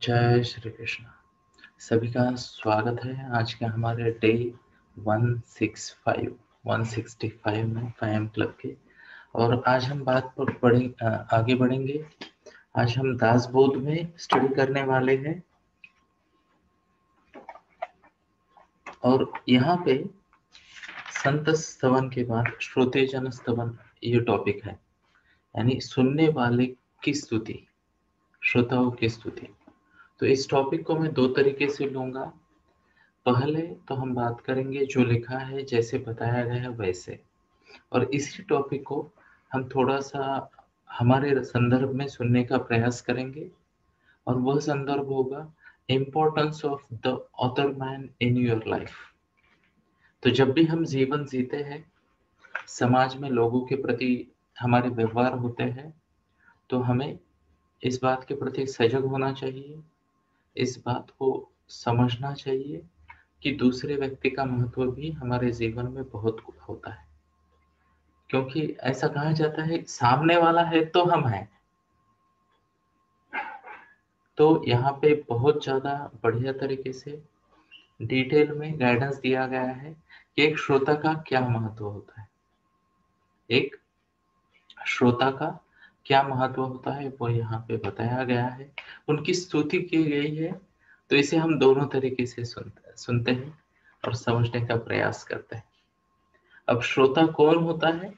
जय श्री कृष्ण। सभी का स्वागत है आज के हमारे डे 165 में फाइम क्लब के। और आज हम बात पर आगे बढ़ेंगे। आज हम दास बोध में स्टडी करने वाले हैं और यहाँ पे संत स्तवन के बाद श्रोते जन स्तवन ये टॉपिक है, यानी सुनने वाले की स्तुति, श्रोताओं की स्तुति। तो इस टॉपिक को मैं दो तरीके से लूंगा। पहले तो हम बात करेंगे जो लिखा है जैसे बताया गया है वैसे, और इसी टॉपिक को हम थोड़ा सा हमारे संदर्भ में सुनने का प्रयास करेंगे। और वह संदर्भ होगा importance of the other man in your life. तो जब भी हम जीवन जीते हैं, समाज में लोगों के प्रति हमारे व्यवहार होते हैं, तो हमें इस बात के प्रति सजग होना चाहिए, इस बात को समझना चाहिए कि दूसरे व्यक्ति का महत्व भी हमारे जीवन में बहुत होता है। क्योंकि ऐसा कहा जाता है सामने वाला है तो हम हैं। तो यहाँ पे बहुत ज्यादा बढ़िया तरीके से डिटेल में गाइडेंस दिया गया है कि एक श्रोता का क्या महत्व होता है। एक श्रोता का क्या महत्व होता है वो यहाँ पे बताया गया है, उनकी स्तुति की गई है। तो इसे हम दोनों तरीके से सुनते हैं और समझने का प्रयास करते हैं। अब श्रोता कौन होता है,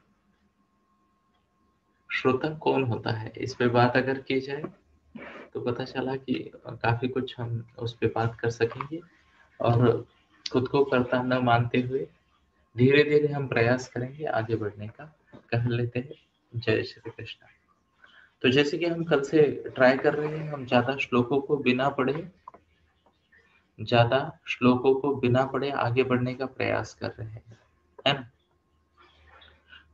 श्रोता कौन होता है, इस पे बात अगर की जाए तो पता चला कि काफी कुछ हम उस पे बात कर सकेंगे। और खुद को कर्ता न मानते हुए धीरे धीरे हम प्रयास करेंगे आगे बढ़ने का। कह लेते हैं जय श्री कृष्ण। तो जैसे कि हम कल से ट्राई कर रहे हैं, हम ज्यादा श्लोकों को बिना पढ़े आगे बढ़ने का प्रयास कर रहे हैं, है ना।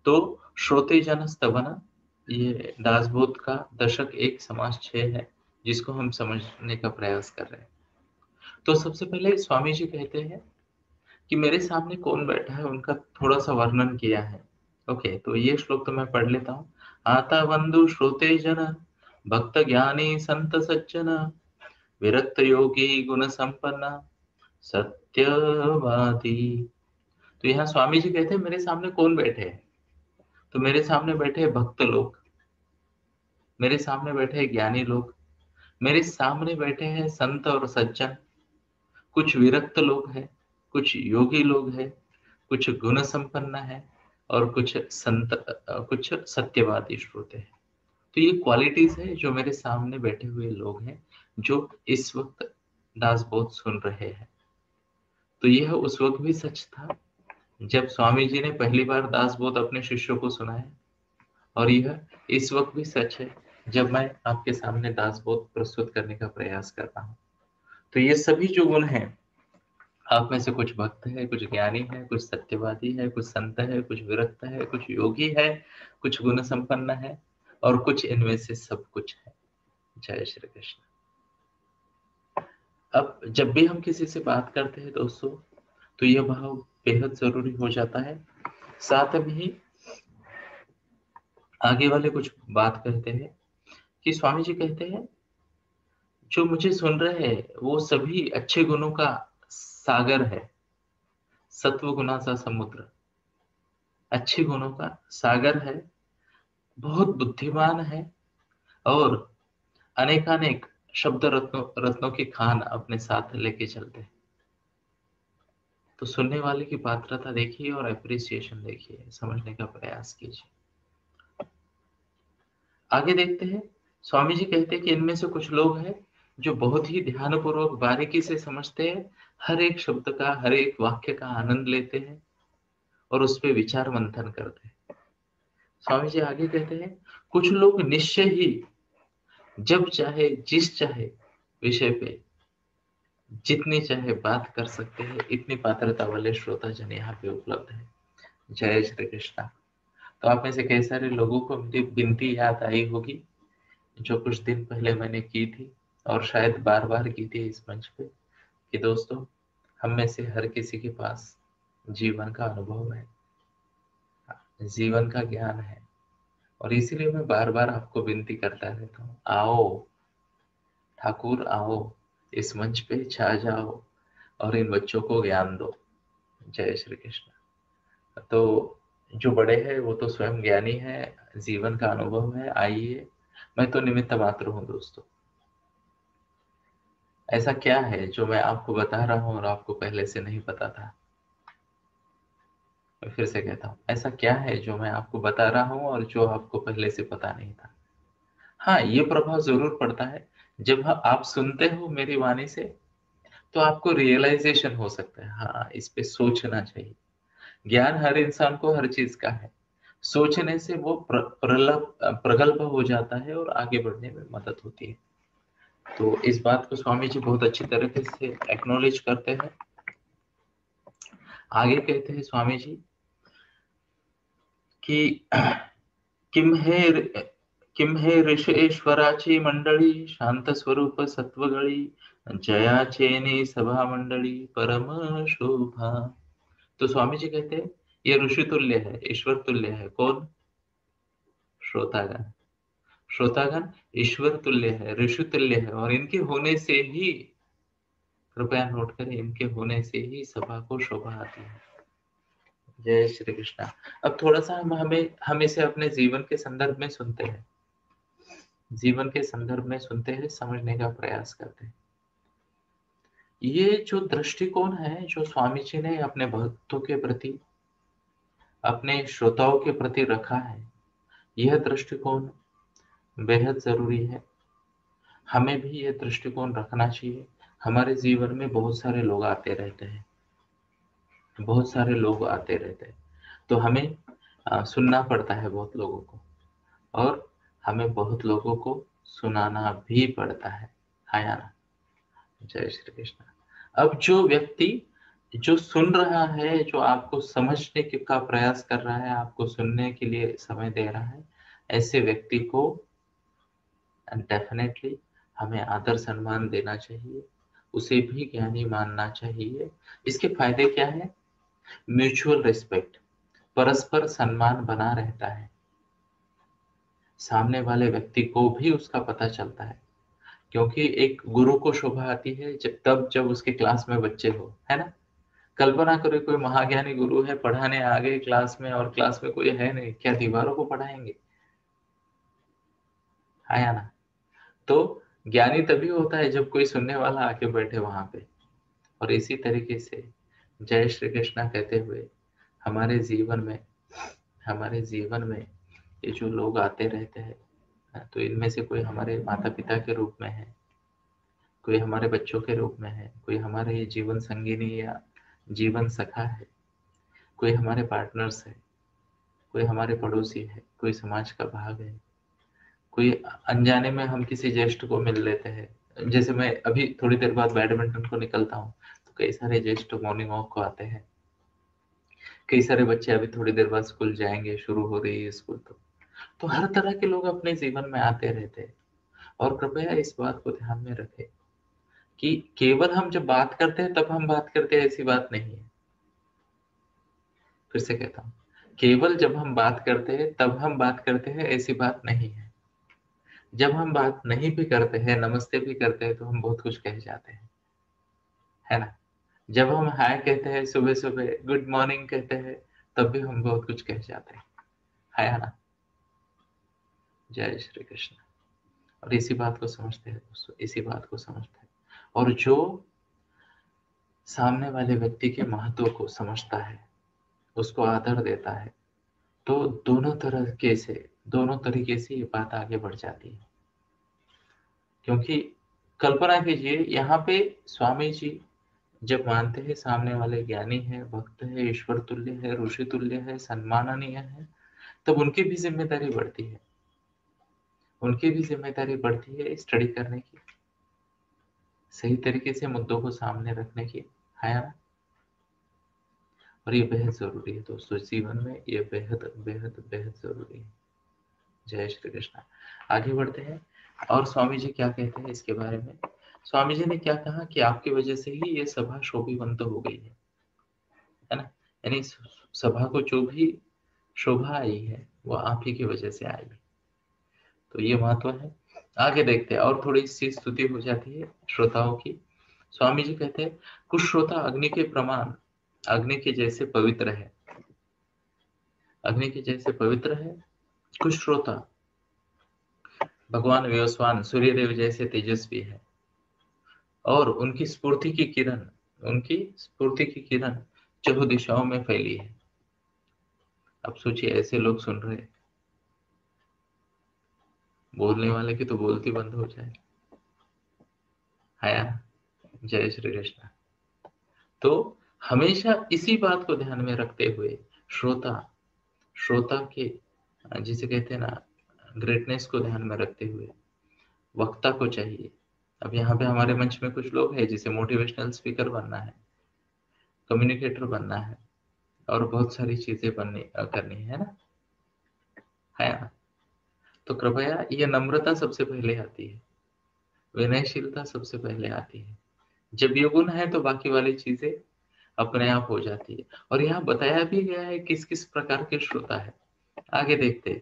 तो श्रोते जन स्तवन, ये दासबोध का दशक 1 समास 6 है, जिसको हम समझने का प्रयास कर रहे हैं। तो सबसे पहले स्वामी जी कहते हैं कि मेरे सामने कौन बैठा है, उनका थोड़ा सा वर्णन किया है। ओके, तो ये श्लोक तो मैं पढ़ लेता हूँ। आता बंधु श्रोते जन, भक्त ज्ञानी संत सज्जन, विरक्त योगी गुण संपन्न, सत्यवादी। तो यहाँ स्वामी जी कहते हैं मेरे सामने कौन बैठे हैं। तो मेरे सामने बैठे हैं भक्त लोग, मेरे सामने बैठे हैं ज्ञानी लोग, मेरे सामने बैठे हैं संत और सज्जन। कुछ विरक्त लोग हैं, कुछ योगी लोग हैं, कुछ गुण संपन्न है, और कुछ सत्यवादी श्रोते हैं। तो ये क्वालिटीज है जो मेरे सामने बैठे हुए लोग हैं, जो इस वक्त दासबोध सुन रहे हैं। तो यह उस वक्त भी सच था जब स्वामी जी ने पहली बार दासबोध अपने शिष्यों को सुनाया, और यह इस वक्त भी सच है जब मैं आपके सामने दासबोध प्रस्तुत करने का प्रयास कर रहा हूँ। तो ये सभी जो गुण हैं, आप में से कुछ भक्त है, कुछ ज्ञानी है, कुछ सत्यवादी है, कुछ संत है, कुछ विरक्त है, कुछ योगी है, कुछ गुण संपन्न है, और कुछ इनमें से सब कुछ है। जय श्री कृष्ण। अब जब भी हम किसी से बात करते हैं दोस्तों, तो यह भाव बेहद जरूरी हो जाता है। साथ में ही आगे वाले कुछ बात कहते हैं कि स्वामी जी कहते हैं जो मुझे सुन रहे हैं वो सभी अच्छे गुणों का सागर है, सत्व गुणा सा समुद्र, अच्छे गुणों का सागर है, बहुत बुद्धिमान है, और अनेकानेक शब्द रत्नों की खान अपने साथ लेके चलते हैं। तो सुनने वाले की पात्रता देखिए और अप्रिसिएशन देखिए, समझने का प्रयास कीजिए। आगे देखते हैं। स्वामी जी कहते हैं कि इनमें से कुछ लोग हैं जो बहुत ही ध्यानपूर्वक बारीकी से समझते हैं, हर एक शब्द का, हर एक वाक्य का आनंद लेते हैं और उस पर विचार मंथन करते हैं। स्वामी जी आगे कहते हैं कुछ लोग निश्चय ही जब चाहे जिस चाहे विषय पे जितनी चाहे बात कर सकते हैं, इतनी पात्रता वाले श्रोता जन यहाँ पे उपलब्ध है। जय श्री कृष्णा। तो आप में से कई सारे लोगों को मेरी विनती याद आई होगी जो कुछ दिन पहले मैंने की थी, और शायद बार बार की थी इस मंच पे, कि दोस्तों हम में से हर किसी के पास जीवन का अनुभव है, जीवन का ज्ञान है, और इसीलिए मैं बार बार आपको विनती करता रहता हूँ, आओ ठाकुर आओ, इस मंच पे छा जाओ और इन बच्चों को ज्ञान दो। जय श्री कृष्ण। तो जो बड़े हैं वो तो स्वयं ज्ञानी है, जीवन का अनुभव है, आइए, मैं तो निमित्त मात्र हूँ दोस्तों। ऐसा क्या है जो मैं आपको बता रहा हूँ और आपको पहले से नहीं पता था? मैं फिर से कहता हूँ, ऐसा क्या है जो मैं आपको बता रहा हूँ और जो आपको पहले से पता नहीं था? हाँ, ये प्रभाव जरूर पड़ता है। जब आप सुनते हो मेरी वाणी से, तो आपको रियलाइजेशन हो सकता है, हाँ इस पे सोचना चाहिए। ज्ञान हर इंसान को हर चीज का है, सोचने से वो प्रगल्भ हो जाता है और आगे बढ़ने में मदद होती है। तो इस बात को स्वामी जी बहुत अच्छी तरीके से एक्नॉलेज करते हैं। आगे कहते हैं स्वामी जी कि किम हे ऋषेश्वराची मंडळी, शांत स्वरूप सत्वगळी, जयाचेनी सभा मंडळी परम शोभा। तो स्वामी जी कहते हैं ये ऋषि तुल्य है, ईश्वर तुल्य है। कौन? श्रोतागण। श्रोतागण ईश्वर तुल्य है, ऋषि तुल्य है, और इनके होने से ही, कृपया नोट करें, इनके होने से ही सभा को शोभा आती है। जय श्री कृष्णा। अब थोड़ा सा हम इसे अपने जीवन के संदर्भ में सुनते हैं, जीवन के संदर्भ में सुनते हैं, समझने का प्रयास करते हैं। ये जो दृष्टिकोण है जो स्वामी जी ने अपने भक्तों के प्रति, अपने श्रोताओं के प्रति रखा है, यह दृष्टिकोण बेहद जरूरी है। हमें भी यह दृष्टिकोण रखना चाहिए। हमारे जीवन में बहुत सारे लोग आते रहते हैं, बहुत सारे लोग आते रहते हैं, तो हमें सुनना पड़ता है बहुत लोगों को, और हमें बहुत लोगों को सुनाना भी पड़ता है या ना? जय श्री कृष्ण। अब जो व्यक्ति जो सुन रहा है, जो आपको समझने का प्रयास कर रहा है, आपको सुनने के लिए समय दे रहा है, ऐसे व्यक्ति को डेफिनेटली हमें आदर सम्मान देना चाहिए, उसे भी ज्ञानी मानना चाहिए। इसके फायदे क्या है? म्यूचुअल रिस्पेक्ट, परस्पर सम्मान बना रहता है, सामने वाले व्यक्ति को भी उसका पता चलता है। क्योंकि एक गुरु को शोभा आती है जब उसके क्लास में बच्चे हो, है ना? कल्पना करो कोई महाज्ञानी गुरु है, पढ़ाने आ गए क्लास में, और क्लास में कोई है नहीं, क्या दीवारों को पढ़ाएंगे? है या ना? तो ज्ञानी तभी होता है जब कोई सुनने वाला आके बैठे वहां पे। और इसी तरीके से जय श्री कृष्णा कहते हुए हमारे जीवन में, हमारे जीवन में ये जो लोग आते रहते हैं, तो इनमें से कोई हमारे माता पिता के रूप में है, कोई हमारे बच्चों के रूप में है, कोई हमारे जीवन संगिनी या जीवन सखा है, कोई हमारे पार्टनर्स है, कोई हमारे पड़ोसी है, कोई समाज का भाग है, कोई अनजाने में हम किसी ज्येष्ठ को मिल लेते हैं। जैसे मैं अभी थोड़ी देर बाद बैडमिंटन को निकलता हूँ, तो कई सारे ज्येष्ठ मॉर्निंग वॉक को आते हैं, कई सारे बच्चे अभी थोड़ी देर बाद स्कूल जाएंगे, शुरू हो रही है स्कूल। तो हर तरह के लोग अपने जीवन में आते रहते हैं। और कृपया इस बात को ध्यान में रखें कि केवल हम जब बात करते हैं तब हम बात करते हैं, ऐसी बात नहीं है। फिर से कहता हूँ, केवल जब हम बात करते हैं तब हम बात करते हैं, ऐसी बात नहीं है। जब हम बात नहीं भी करते हैं, नमस्ते भी करते हैं, तो हम बहुत कुछ कह जाते हैं, है ना? जब हम हाय कहते हैं, सुबह सुबह गुड मॉर्निंग कहते हैं, तब भी हम बहुत कुछ कह जाते हैं, है ना? जय श्री कृष्ण। और इसी बात को समझते हैं दोस्तों, इसी बात को समझते हैं। और जो सामने वाले व्यक्ति के महत्व को समझता है, उसको आदर देता है, तो दोनों तरीके से ये बात आगे बढ़ जाती है। क्योंकि कल्पना कीजिए, यहाँ पे स्वामी जी जब मानते हैं सामने वाले ज्ञानी है, भक्त है, ईश्वर तुल्य है, ऋषि तुल्य है, सम्माननीय है, तब उनकी भी जिम्मेदारी बढ़ती है, उनकी भी जिम्मेदारी बढ़ती है स्टडी करने की, सही तरीके से मुद्दों को सामने रखने की, है ना? और ये बेहद जरूरी है दोस्तों, जीवन में ये बेहद बेहद बेहद जरूरी है। जय श्री कृष्ण। आगे बढ़ते हैं, और स्वामी जी क्या कहते हैं इसके बारे में। स्वामी जी ने क्या कहा कि आपकी वजह से ही ये सभा शोभिवंत हो गई है ना? यानी सभा को जो भी शोभा आई है वो आप ही की वजह से आई है। तो ये महत्व है। आगे देखते हैं, और थोड़ी सी स्तुति हो जाती है श्रोताओं की। स्वामी जी कहते हैं, कुछ श्रोता अग्नि के प्रमाण, अग्नि के जैसे पवित्र है, अग्नि के जैसे पवित्र है। कुछ श्रोता भगवान व्यवस्वान सूर्यदेव जैसे तेजस्वी है, और उनकी स्फूर्ति की किरण, उनकी स्फूर्ति की किरण चहुँ दिशाओं में फैली है। अब सोचिए, ऐसे लोग सुन रहे, बोलने वाले की तो बोलती बंद हो जाए। आया, जय श्री कृष्ण। तो हमेशा इसी बात को ध्यान में रखते हुए श्रोता, श्रोता के जिसे कहते हैं ना ग्रेटनेस को ध्यान में रखते हुए वक्ता को चाहिए। अब यहाँ पे हमारे मंच में कुछ लोग हैं जिसे मोटिवेशनल स्पीकर बनना है, कम्युनिकेटर बनना है, और बहुत सारी चीजें बननी करनी है ना, है ना। तो कृपया ये नम्रता सबसे पहले आती है, विनयशीलता सबसे पहले आती है। जब ये गुण है तो बाकी वाली चीजें अपने आप हो जाती है। और यहाँ बताया भी गया है किस किस प्रकार के श्रोता है। आगे देखते,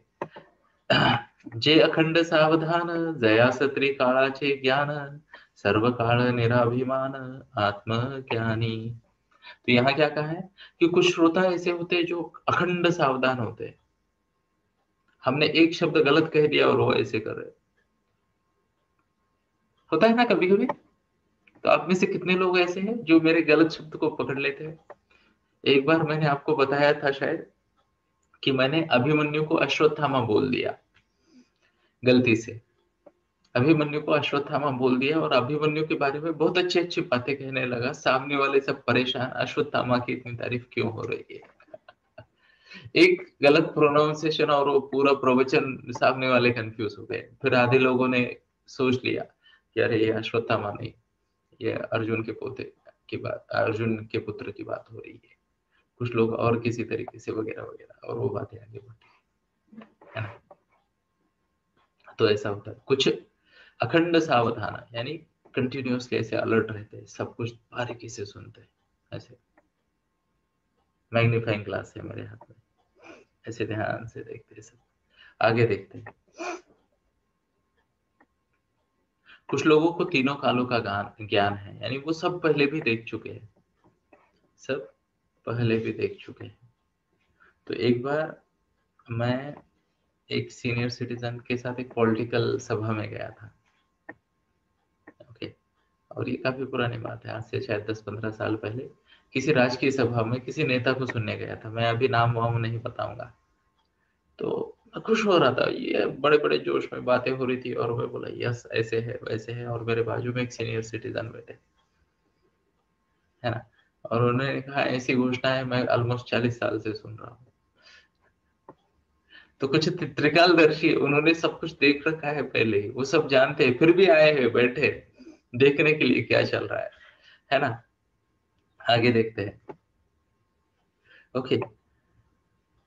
जे अखंड सावधान, जया सत्री काळाचे ज्ञान, सर्व काळ निराभिमान, आत्मज्ञानी। तो यहाँ क्या कहा है कि कुछ श्रोता ऐसे होते हैं जो अखंड सावधान होते हैं। हमने एक शब्द गलत कह दिया और वो ऐसे कर रहे, होता है ना कभी कभी। तो आप में से कितने लोग ऐसे हैं जो मेरे गलत शब्द को पकड़ लेते हैं। एक बार मैंने आपको बताया था शायद कि मैंने अभिमन्यु को अश्वत्थामा बोल दिया गलती से। अभिमन्यु को अश्वत्थामा बोल दिया और अभिमन्यु के बारे में बहुत अच्छी अच्छी बातें कहने लगा। सामने वाले सब परेशान, अश्वत्थामा की इतनी तारीफ क्यों हो रही है। एक गलत प्रोनाउंसिएशन और वो पूरा प्रवचन, सामने वाले कंफ्यूज हो गए। फिर आधे लोगों ने सोच लिया कि अरे ये अश्वत्थामा नहीं, ये अर्जुन के पोते की बात, अर्जुन के पुत्र की बात हो रही है। कुछ लोग और किसी तरीके से वगैरह वगैरह, और वो बातें आगे बढ़ती है ना। तो ऐसा होता है। कुछ अखंड सावधान यानी कंटिन्यूअसली ऐसे अलर्ट रहते हैं, सब कुछ बारीकी से सुनते हैं। ऐसे मैग्नीफाइंग ग्लास है मेरे हाथ में, ऐसे ध्यान से देखते हैं सब। आगे देखते हैं, कुछ लोगों को तीनों कालों का ज्ञान है, यानी वो सब पहले भी देख चुके हैं, सब पहले भी देख चुके हैं। तो एक बार मैं एक सीनियर सिटीजन के साथ एक पॉलिटिकल सभा में गया था। ओके, और ये काफी पुरानी बात है, आज से शायद 10-15 साल पहले किसी राजकीय सभा में किसी नेता को सुनने गया था। मैं अभी नाम वाम नहीं बताऊंगा। तो मैं खुश हो रहा था, ये बड़े बड़े जोश में बातें हो रही थी, और मैं बोला यस ऐसे है वैसे है, और मेरे बाजू में एक सीनियर सिटीजन बैठे, है ना। और उन्होंने कहा ऐसी घोषणा है मैं ऑलमोस्ट 40 साल से सुन रहा हूँ। तो कुछ त्रिकालदर्शी, उन्होंने सब कुछ देख रखा है पहले ही, वो सब जानते हैं, फिर भी आए हैं बैठे देखने के लिए क्या चल रहा है ना। आगे देखते हैं। ओके,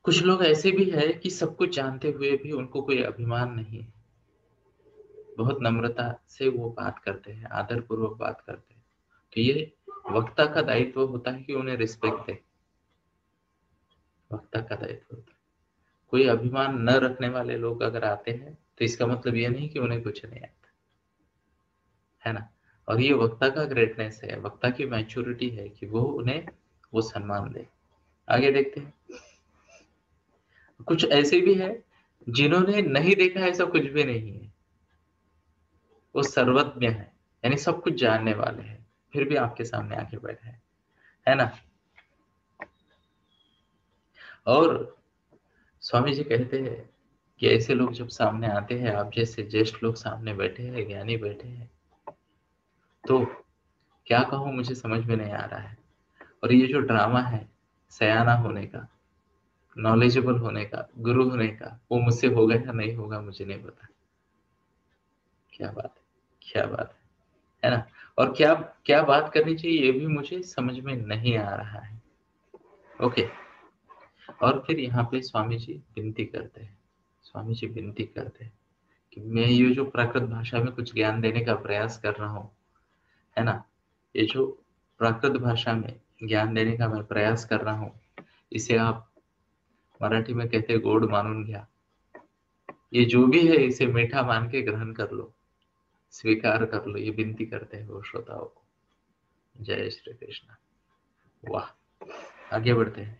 कुछ लोग ऐसे भी है कि सब कुछ जानते हुए भी उनको कोई अभिमान नहीं है, बहुत नम्रता से वो बात करते हैं, आदर पूर्वक बात करते हैं। तो ये वक्ता का दायित्व होता है कि उन्हें रिस्पेक्ट दे, वक्ता का दायित्व होता है। कोई अभिमान न रखने वाले लोग अगर आते हैं तो इसका मतलब ये नहीं कि उन्हें कुछ नहीं आता, है ना। और ये वक्ता का ग्रेटनेस है, वक्ता की मैच्योरिटी है कि वो उन्हें वो सम्मान दे। आगे देखते हैं, कुछ ऐसे भी है जिन्होंने नहीं देखा ऐसा कुछ भी नहीं है, वो सर्वज्ञ है, यानी सब कुछ जानने वाले हैं, फिर भी आपके सामने आके बैठे हैं, है ना। और स्वामी जी कहते हैं कि ऐसे लोग जब सामने आते हैं, आप जैसे ज्येष्ठ लोग सामने बैठे हैं, ज्ञानी बैठे हैं, तो क्या कहूं मुझे समझ में नहीं आ रहा है। और ये जो ड्रामा है सयाना होने का, नॉलेजेबल होने का, गुरु होने का, वो मुझसे होगा या नहीं होगा मुझे नहीं पता। क्या बात है, क्या बात है ना। और क्या क्या बात करनी चाहिए ये भी मुझे समझ में नहीं आ रहा है। ओके, और फिर यहाँ पे स्वामी जी विनती करते हैं, स्वामी जी विनती करते हैं कि मैं ये जो प्राकृत भाषा में कुछ ज्ञान देने का प्रयास कर रहा हूँ, है ना, ये जो प्राकृत भाषा में ज्ञान देने का मैं प्रयास कर रहा हूँ, इसे आप मराठी में कहते गोड मानून घ्या, ये जो भी है इसे मीठा मान के ग्रहण कर लो। स्वीकार कर लो, ये विनती करते हैं वो श्रोताओं को। जय श्री कृष्ण। वाह, आगे बढ़ते हैं।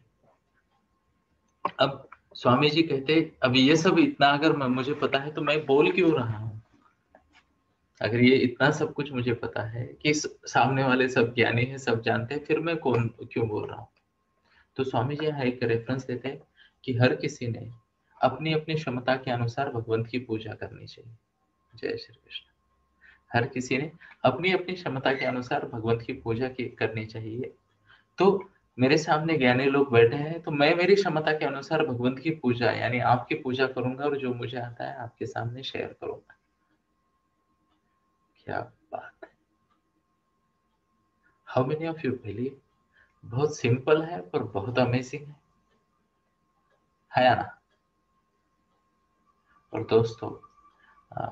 अब स्वामी जी कहते, अब ये सब इतना अगर मुझे पता है तो मैं बोल क्यों रहा हूं? अगर ये इतना सब कुछ मुझे पता है कि सामने वाले सब ज्ञानी है, सब जानते हैं, फिर मैं कौन क्यों बोल रहा हूँ? तो स्वामी जी यहाँ एक रेफरेंस देते हैं कि हर किसी ने अपनी अपनी क्षमता के अनुसार भगवंत की पूजा करनी चाहिए। जय श्री कृष्ण। हर किसी ने अपनी अपनी क्षमता के अनुसार भगवंत की पूजा करनी चाहिए। तो मेरे सामने ज्ञानी लोग बैठे हैं, तो मैं मेरी क्षमता के अनुसार भगवंत की पूजा यानी आपकी पूजा करूंगा, और जो मुझे आता है आपके सामने शेयर करूंगा। क्या बात है! How many of you believe? बहुत सिंपल है पर बहुत अमेजिंग है ना? और दोस्तों,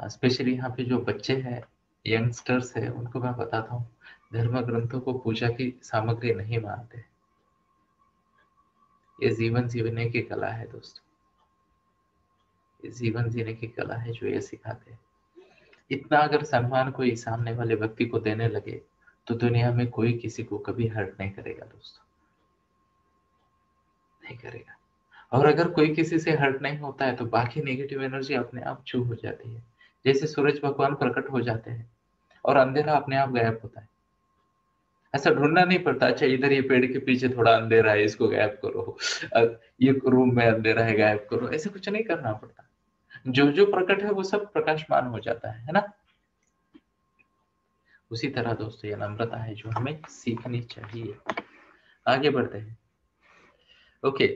स्पेशली यहाँ पे जो बच्चे हैं, यंगस्टर्स है, उनको मैं बताता हूँ, धर्म ग्रंथों को पूजा की सामग्री नहीं मानते। ये जीवन जीने की कला है दोस्तों, ये जीवन जीने की कला है जो ये सिखाते हैं। इतना अगर सम्मान कोई सामने वाले व्यक्ति को देने लगे तो दुनिया में कोई किसी को कभी हर्ट नहीं करेगा दोस्तों, नहीं करेगा। और अगर कोई किसी से हर्ट नहीं होता है तो बाकी नेगेटिव एनर्जी अपने आप चूप हो जाती है। जैसे सूरज भगवान प्रकट हो जाते हैं और अंधेरा अपने आप गायब होता है। ऐसा ढूंढना नहीं पड़ता, अच्छा इधर ये पेड़ के पीछे थोड़ा अंधेरा है, इसको गायब करो, ये रूम में अंधेरा है, गायब करो, ऐसा कुछ नहीं करना पड़ता। जो जो प्रकट है वो सब प्रकाशमान हो जाता है ना? उसी तरह दोस्तों ये नम्रता है जो हमें सीखनी चाहिए। आगे बढ़ते हैं। ओके,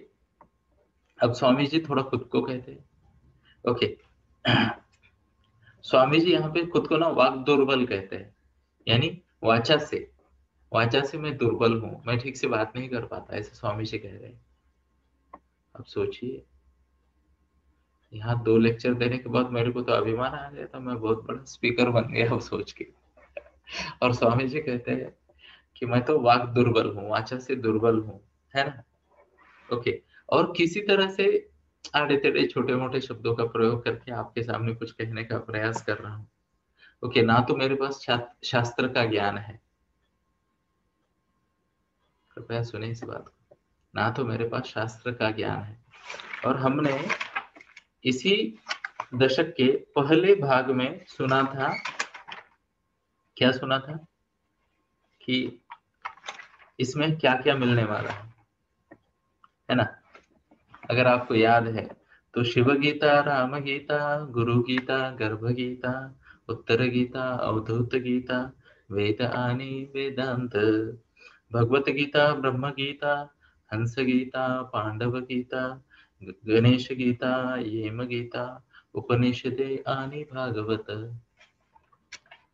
अब स्वामी जी थोड़ा खुद को कहते हैं। ओके, स्वामी जी यहाँ पे खुद को ना वाक दुर्बल कहते हैं, यानी वाचा से मैं दुर्बल हूं, मैं ठीक से बात नहीं कर पाता, ऐसे स्वामी जी कह रहे हैं। अब सोचिए, यहाँ 2 लेक्चर देने के बाद मेरे को तो अभिमान आ गया था, मैं बहुत बड़ा स्पीकर बन गया वो सोच के। और स्वामी जी कहते हैं कि मैं तो वाक दुर्बल हूँ, वाचा से दुर्बल हूँ, है ना? ओके, और किसी तरह से आड़े टेढ़े छोटे मोटे शब्दों का प्रयोग करके आपके सामने कुछ कहने का प्रयास कर रहा हूँ। ओके, ना तो मेरे पास शास्त्र का ज्ञान है, कृपया सुने इस बात को, ना तो मेरे पास शास्त्र का ज्ञान है। और हमने इसी दशक के पहले भाग में सुना था, क्या सुना था कि इसमें क्या क्या मिलने वाला है ना? अगर आपको याद है तो शिव गीता, राम गीता, गुरु गीता, गर्भ गीता, उत्तर गीता, अवधूत गीता, वेद आनी वेदांत, भगवत गीता, ब्रह्म गीता, हंस गीता, पांडव गीता, गणेश गीता, येम गीता, उपनिषदे आनी भागवत,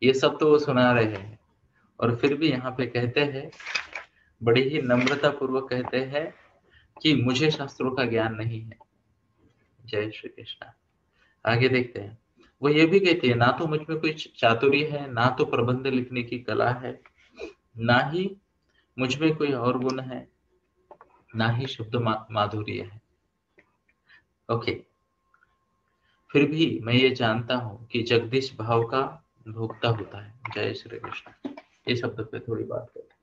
ये सब तो वो सुना रहे हैं। और फिर भी यहाँ पे कहते हैं, बड़ी ही नम्रता पूर्वक कहते हैं कि मुझे शास्त्रों का ज्ञान नहीं है। जय श्री कृष्ण। आगे देखते हैं, वो ये भी कहते हैं, ना तो मुझ में कोई चातुर्य है, ना तो प्रबंध लिखने की कला है, ना ही मुझ में कोई और गुण है, ना ही शब्द माधुर्य है। ओके, फिर भी मैं ये जानता हूँ कि जगदीश भाव का भोक्ता होता है। जय श्री कृष्ण। ये शब्द पे थोड़ी बात करते हैं।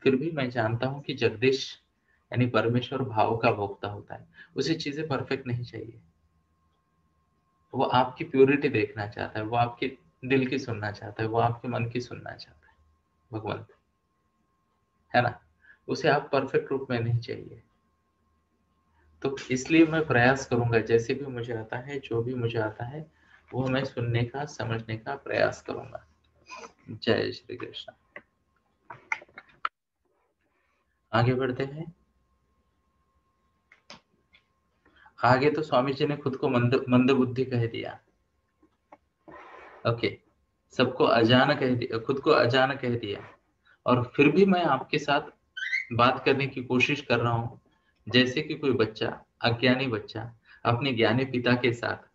फिर भी मैं जानता हूँ कि जगदीश यानी परमेश्वर भाव का भोक्ता होता है। उसे चीजें परफेक्ट नहीं चाहिए, वो आपकी प्योरिटी देखना चाहता है, वो आपके दिल की सुनना चाहता है, वो आपके मन की सुनना चाहता है, भगवंत, है ना? उसे आप परफेक्ट रूप में नहीं चाहिए। तो इसलिए मैं प्रयास करूंगा, जैसे भी मुझे आता है, जो भी मुझे आता है, वो मैं सुनने का, समझने का प्रयास करूंगा। जय श्री कृष्ण। आगे बढ़ते हैं। आगे तो स्वामी जी ने खुद को मंद बुद्धि कह दिया। ओके, सबको अजान कह दिया, खुद को अजान कह दिया। और फिर भी मैं आपके साथ बात करने की कोशिश कर रहा हूं, जैसे कि कोई बच्चा, अज्ञानी बच्चा अपने ज्ञानी पिता के साथ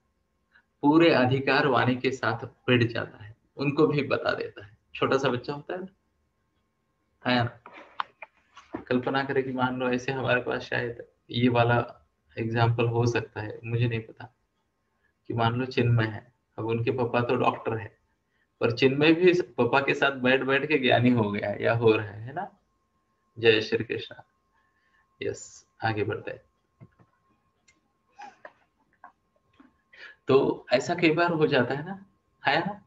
पूरे अधिकार वाणी के साथ बैठ जाता है, उनको भी बता देता है। छोटा सा बच्चा होता है ना? कल्पना करें कि मान लो ऐसे हमारे पास शायद ये वाला एग्जाम्पल हो सकता है, मुझे नहीं पता, कि मान लो चिन्मय है, अब उनके पापा तो डॉक्टर है, पर चिन्मय भी पापा के साथ बैठ बैठ के ज्ञानी हो गया है या हो रहा है ना। जय श्री कृष्ण। यस, आगे बढ़ते हैं। तो ऐसा कई बार हो जाता है ना।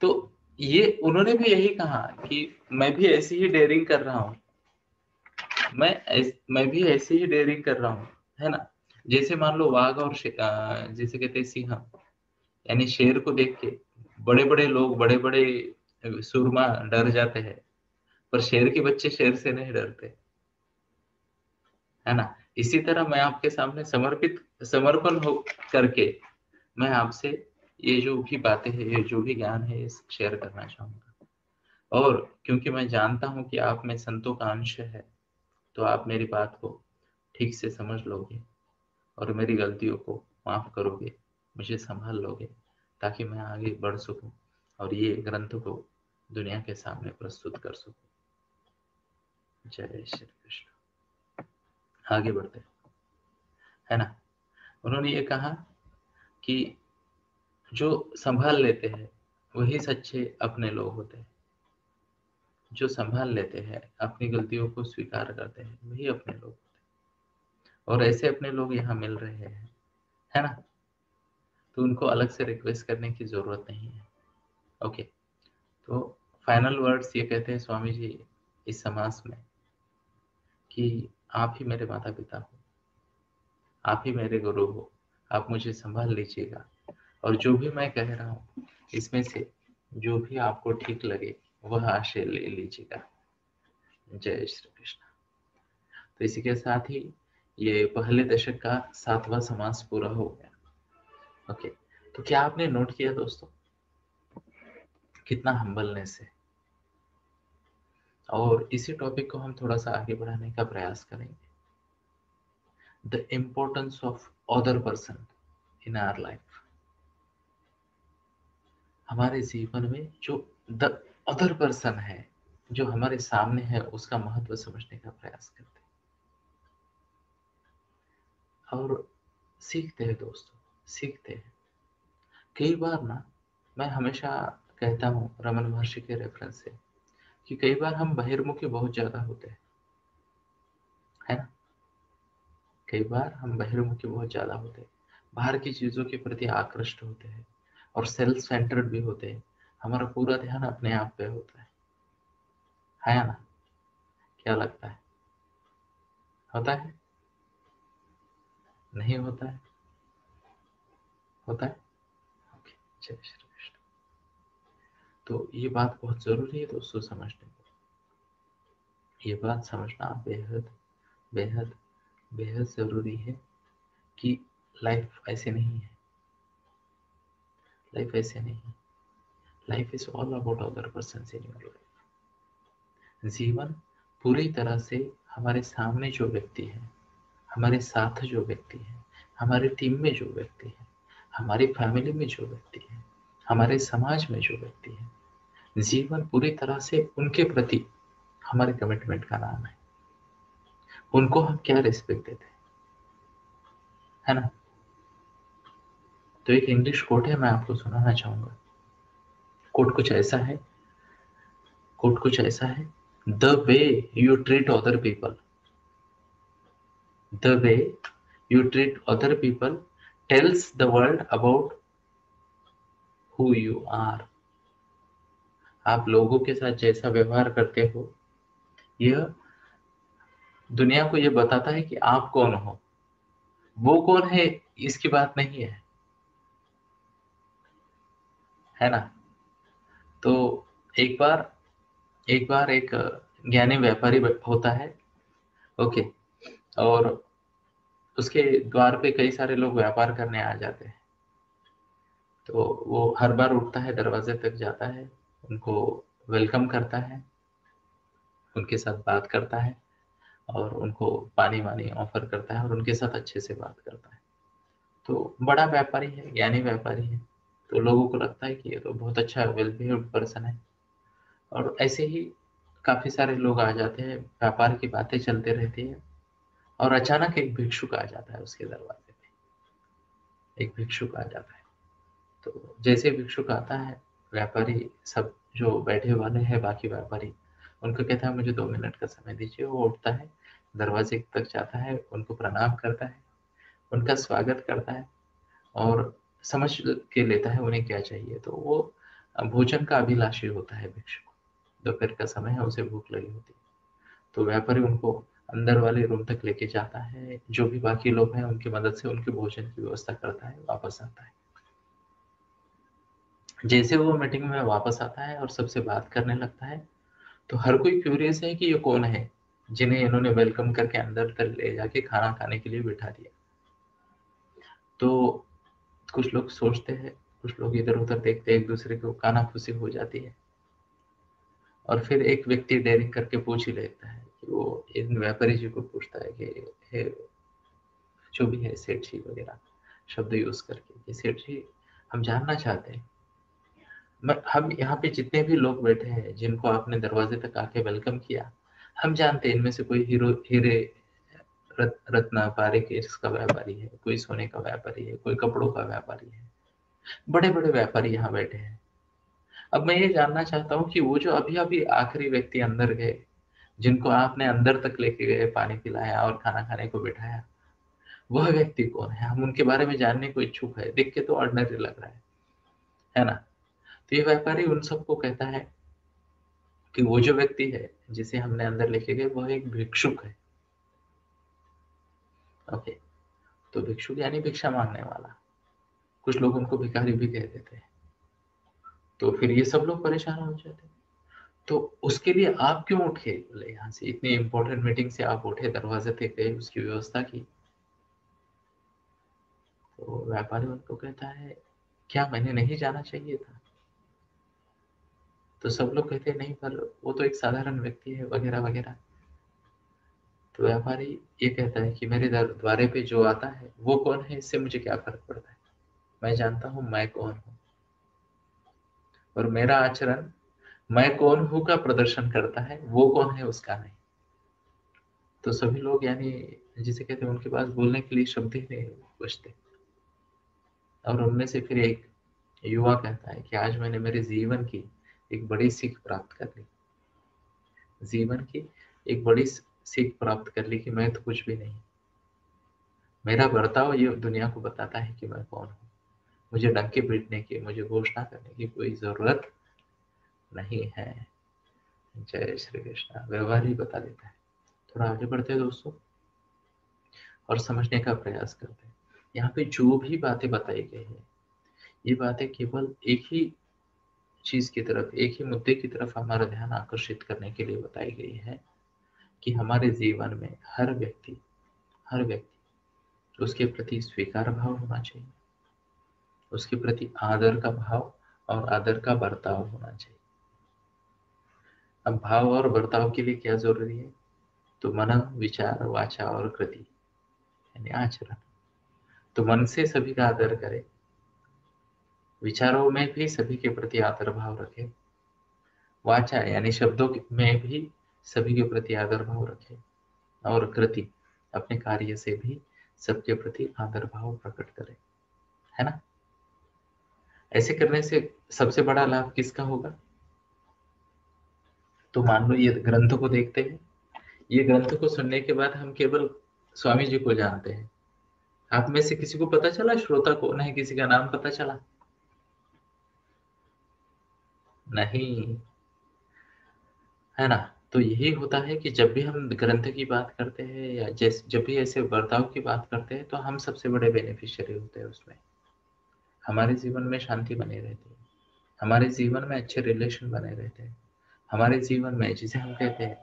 तो ये उन्होंने भी यही कहा कि मैं भी ऐसी ही डेयरिंग कर रहा हूँ, मैं भी ऐसी ही डेयरिंग कर रहा हूँ, है ना। जैसे मान लो वाघ और जैसे कहते हैं सिंह, यानी शेर को देख के बड़े बड़े लोग, बड़े बड़े सूरमा डर जाते हैं, पर शेर के बच्चे शेर से नहीं डरते, है ना। इसी तरह मैं आपके सामने समर्पण हो करके मैं आपसे ये जो भी बातें हैं, ये जो भी ज्ञान है, ये शेयर करना चाहूंगा। और क्योंकि मैं जानता हूं कि आप में संतों का अंश है, तो आप मेरी बात को ठीक से समझ लोगे और मेरी गलतियों को माफ करोगे, मुझे संभाल लोगे, ताकि मैं आगे बढ़ सकूं और ये ग्रंथ को दुनिया के सामने प्रस्तुत कर सकूं। जय श्री कृष्ण। आगे बढ़ते है ना। उन्होंने ये कहा कि जो संभाल लेते हैं वही सच्चे अपने लोग होते हैं, जो संभाल लेते हैं, अपनी गलतियों को स्वीकार करते हैं, वही अपने लोग होते हैं। और ऐसे अपने लोग यहाँ मिल रहे हैं, है ना। तो उनको अलग से रिक्वेस्ट करने की जरूरत नहीं है। ओके। तो फाइनल वर्ड्स ये कहते हैं स्वामी जी इस समास में कि आप ही मेरे माता पिता हो, आप ही मेरे गुरु हो, आप मुझे संभाल लीजिएगा, और जो भी मैं कह रहा हूँ इसमें से जो भी आपको ठीक लगे वह आशय ले लीजिएगा। जय श्री कृष्ण। तो इसी के साथ ही ये पहले दशक का 7वां समास पूरा हो गया। ओके। तो क्या आपने नोट किया दोस्तों, कितना हम्बलनेस है। और इसी टॉपिक को हम थोड़ा सा आगे बढ़ाने का प्रयास करेंगे। The importance of other person in our life. हमारे जीवन में जो द अदर पर्सन है, जो हमारे सामने है, उसका महत्व समझने का प्रयास करते हैं और सीखते हैं दोस्तों, सीखते हैं। कई बार ना, मैं हमेशा कहता हूँ रमन महर्षि के रेफरेंस से, कि कई बार हम बहिर्मुखी बहुत ज्यादा होते हैं, है ना। कई बार हम बहिर्मुखी बहुत ज्यादा होते हैं, बाहर की चीजों के प्रति आकृष्ट होते हैं और सेल्फ सेंटर्ड भी होते हैं। हमारा पूरा ध्यान अपने आप पे होता है ना। क्या लगता है, होता है, नहीं होता है, होता है। ओके। जय श्री कृष्ण। तो ये बात बहुत जरूरी है दोस्तों समझने को। ये बात समझना बेहद बेहद बेहद जरूरी है कि लाइफ ऐसे नहीं है, लाइफ ऐसे नहीं है। Life is all about other person in your life. जीवन पूरी तरह से हमारे सामने जो व्यक्ति है, हमारे साथ जो व्यक्ति है, हमारी टीम में जो व्यक्ति है, हमारी फैमिली में जो व्यक्ति है, हमारे समाज में जो व्यक्ति है, जीवन पूरी तरह से उनके प्रति हमारे कमिटमेंट का नाम है। उनको हम क्या रिस्पेक्ट देते हैं, है ना। तो एक इंग्लिश कोट है, मैं आपको सुनाना चाहूंगा। कोट कुछ ऐसा है, कोट कुछ ऐसा है, the way you treat other people, the way you treat other people tells the world about who you are. आप लोगों के साथ जैसा व्यवहार करते हो, यह दुनिया को यह बताता है कि आप कौन हो। वो कौन है इसकी बात नहीं है ना। तो एक बार एक ज्ञानी व्यापारी होता है। ओके। और उसके द्वार पे कई सारे लोग व्यापार करने आ जाते हैं। तो वो हर बार उठता है, दरवाजे तक जाता है, उनको वेलकम करता है, उनके साथ बात करता है और उनको पानी वानी ऑफर करता है और उनके साथ अच्छे से बात करता है। तो बड़ा व्यापारी है, ज्ञानी व्यापारी है, तो लोगों को लगता है कि ये तो बहुत अच्छा वेल बिहेव्ड पर्सन है। और ऐसे ही काफी सारे लोग आ जाते हैं, व्यापार की बातें चलते रहती है, और अचानक एक भिक्षुक आ जाता है उसके दरवाजे पे। एक भिक्षुक आ जाता है। तो जैसे भिक्षुक आता है, व्यापारी सब जो बैठे वाले हैं बाकी व्यापारी, उनको कहता है मुझे 2 मिनट का समय दीजिए। वो उठता है, दरवाजे तक जाता है, उनको प्रणाम करता है, उनका स्वागत करता है और समझ के लेता है उन्हें क्या चाहिए। तो वो भोजन का अभिलाषी होता है भिक्षुक। दोपहर का समय है, उसे भूख लगी होती है। तो व्यापारी उनको अंदर वाले रूम तक लेके जाता है, जो भी बाकी लोग हैं उनकी मदद से उनके भोजन की व्यवस्था करता है, वापस आता है। जैसे वो मीटिंग में वापस आता है और सबसे बात करने लगता है, तो हर कोई क्यूरियस है कि ये कौन है जिन्हें इन्होंने वेलकम करके अंदर तक ले जाके खाना खाने के लिए बिठा दिया। तो कुछ लोग सोचते हैं, कुछ लोग इधर उधर देखते हैं, एक दूसरे को कानाफूसी हो जाती है। और फिर एक व्यक्ति डेयरिंग करके पूछ ही लेता है कि वो इन व्यापारी जी को पूछता है कि हे, जो भी है सेठ जी वगैरह शब्द यूज करके, कि सेठ जी हम जानना चाहते हैं, हम यहाँ पे जितने भी लोग बैठे हैं जिनको आपने दरवाजे तक आके वेलकम किया, हम जानते हैं इनमें से कोई हीरे रत्न पारिक का व्यापारी है, कोई सोने का व्यापारी है, कोई कपड़ों का व्यापारी है, बड़े बड़े व्यापारी यहाँ बैठे हैं। अब मैं ये जानना चाहता हूँ कि वो जो अभी अभी आखिरी व्यक्ति अंदर गए, जिनको आपने अंदर तक लेके गए, पानी पिलाया और खाना खाने को बिठाया, वह व्यक्ति कौन है? हम उनके बारे में जानने को इच्छुक है। देख के तो ऑर्डिनरी लग रहा है ना? तो ये व्यापारी उन सबको कहता है कि वो जो व्यक्ति है जिसे हमने अंदर लेके गए, वह एक भिक्षुक है। ओके, तो भिक्षुक यानी भिक्षा मांगने वाला। कुछ लोग उनको भिखारी भी कह देते हैं। तो फिर ये सब लोग परेशान हो जाते हैं। तो उसके लिए आप क्यों उठे? बोले यहाँ से इतनी इंपॉर्टेंट मीटिंग से आप उठे, दरवाजे तक गए, उसकी व्यवस्था की। तो व्यापारी उनको कहता है, क्या मैंने नहीं जाना चाहिए था? तो सब लोग कहते हैं नहीं, पर वो तो एक साधारण व्यक्ति है वगैरह वगैरह। तो व्यापारी ये कहता है कि मेरे द्वारे पे जो आता है वो कौन है, इससे मुझे क्या फर्क पड़ता है? मैं जानता हूँ मैं कौन हूँ, और मेरा आचरण मैं कौन हूँ का प्रदर्शन करता है, वो कौन है उसका नहीं। तो सभी लोग यानी जिसे कहते हैं उनके पास बोलने के लिए शब्द ही नहीं बचते। और उनमें से फिर एक युवा कहता है कि आज मैंने मेरे जीवन की एक बड़ी सीख प्राप्त कर ली। जीवन की एक बड़ी सीख प्राप्त कर ली कि मैं तो कुछ भी नहीं। मेरा बर्ताव ये दुनिया को बताता है कि मैं कौन हूँ। मुझे डंके पीटने की, मुझे घोषणा करने की कोई जरूरत नहीं है। जय श्री कृष्ण। व्यवहार ही बता देता है। थोड़ा आगे बढ़ते हैं दोस्तों और समझने का प्रयास करते हैं। यहाँ पे जो भी बातें बताई गई है, ये बातें केवल एक ही चीज की तरफ, एक ही मुद्दे की तरफ हमारा ध्यान आकर्षित करने के लिए बताई गई है कि हमारे जीवन में हर व्यक्ति उसके प्रति स्वीकार भाव होना चाहिए, उसके प्रति आदर का भाव और आदर का बर्ताव होना चाहिए। अब भाव और बर्ताव के लिए क्या जरूरी है? तो मन, विचार, वाचा और कृति यानी आचरण। तो मन से सभी का आदर करे, विचारों में भी सभी के प्रति आदर भाव रखे, वाचा यानी शब्दों में भी सभी के प्रति आदर भाव रखे, और कृति अपने कार्य से भी सबके प्रति आदर भाव प्रकट करे, है ना? ऐसे करने से सबसे बड़ा लाभ किसका होगा? तो मान लो ये ग्रंथ को देखते हैं, ये ग्रंथ को सुनने के बाद हम केवल स्वामी जी को जानते हैं। आप में से किसी को पता चला श्रोता कौन है? किसी का नाम पता चला? नहीं, है ना? तो यही होता है कि जब भी हम ग्रंथ की बात करते हैं या जब भी ऐसे बर्ताव की बात करते हैं, तो हम सबसे बड़े बेनिफिशियरी होते हैं उसमें। हमारे जीवन में शांति बनी रहती है, हमारे जीवन में अच्छे रिलेशन बने रहते हैं, हमारे जीवन में जिसे हम कहते हैं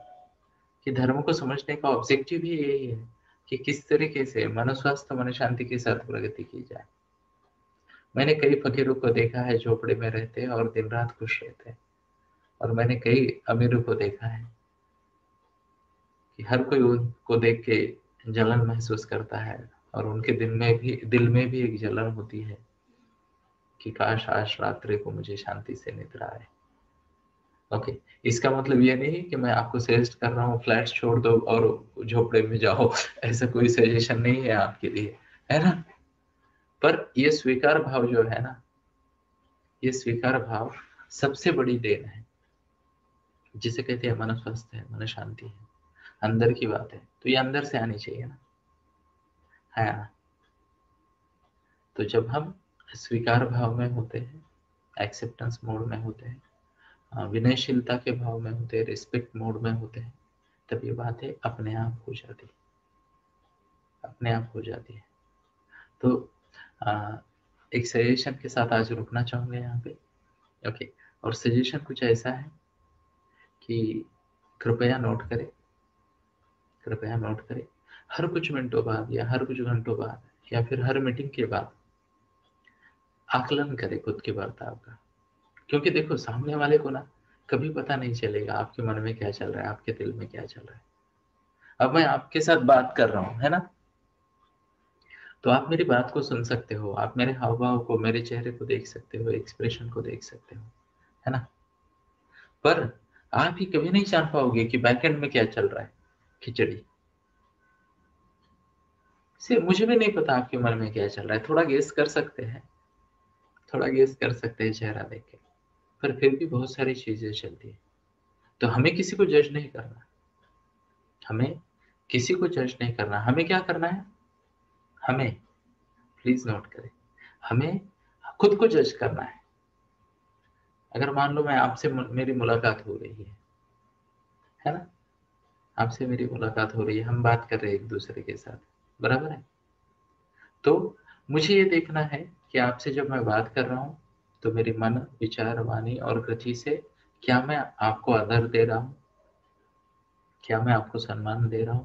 कि धर्म को समझने का ऑब्जेक्टिव ही यही है कि किस तरीके से मन स्वास्थ्य मन शांति के साथ प्रगति की जाए। मैंने कई फकीरों को देखा है झोपड़े में रहते हैं और दिन रात खुश रहते हैं, और मैंने कई अमीरों को देखा है कि हर कोई उनको देख के जलन महसूस करता है, और उनके दिल में भी एक जलन होती है कि काश आज रात्रि को मुझे शांति से निद्रा आए। ओके, इसका मतलब ये नहीं कि मैं आपको सजेस्ट कर रहा हूँ फ्लैट छोड़ दो और झोपड़े में जाओ। ऐसा कोई सजेशन नहीं है आपके लिए, है ना? पर ये स्वीकार भाव जो है ना, ये स्वीकार भाव सबसे बड़ी देन है, जिसे कहते हैं मन स्वस्थ है, मन शांति है, अंदर की बात है, तो ये अंदर से आनी चाहिए ना, है ना। तो जब हम स्वीकार भाव में होते हैं, एक्सेप्टेंस मोड में होते हैं, विनयशीलता के भाव में होते हैं, रिस्पेक्ट मोड में होते हैं, तब ये बातें अपने आप हो जाती है, अपने आप हो जाती है। तो एक सजेशन के साथ आज रुकना चाहूंगा यहाँ पे। ओके, और सजेशन कुछ ऐसा है कि कृपया नोट करें, कृपया नोट करें, हर कुछ मिनटों बाद या हर कुछ घंटों बाद या फिर हर मीटिंग के बाद आकलन करें खुद के बर्ताव का। क्योंकि देखो, सामने वाले को ना कभी पता नहीं चलेगा आपके मन में क्या चल रहा है, आपके दिल में क्या चल रहा है। अब मैं आपके साथ बात कर रहा हूं, है ना, तो आप मेरी बात को सुन सकते हो, आप मेरे हाव भाव को, मेरे चेहरे को देख सकते हो, एक्सप्रेशन को देख सकते हो, है ना। पर आप ही कभी नहीं जान पाओगे कि बैकएंड में क्या चल रहा है, खिचड़ी से। मुझे भी नहीं पता आपके मन में क्या चल रहा है, थोड़ा गेस कर सकते हैं, थोड़ा गेस कर सकते हैं चेहरा देख के, पर फिर भी बहुत सारी चीजें चलती है। तो हमें किसी को जज नहीं करना, हमें किसी को जज नहीं करना। हमें क्या करना है, हमें, प्लीज नोट करें, हमें खुद को जज करना है। अगर मान लो मैं आपसे मेरी मुलाकात हो रही है ना, आपसे मेरी मुलाकात हो रही है, हम बात कर रहे हैं एक दूसरे के साथ, बराबर है। तो मुझे ये देखना है कि आपसे जब मैं बात कर रहा हूं तो मेरी मन, विचार, वाणी और गति से क्या मैं आपको आदर दे रहा हूं, क्या मैं आपको सम्मान दे रहा हूं,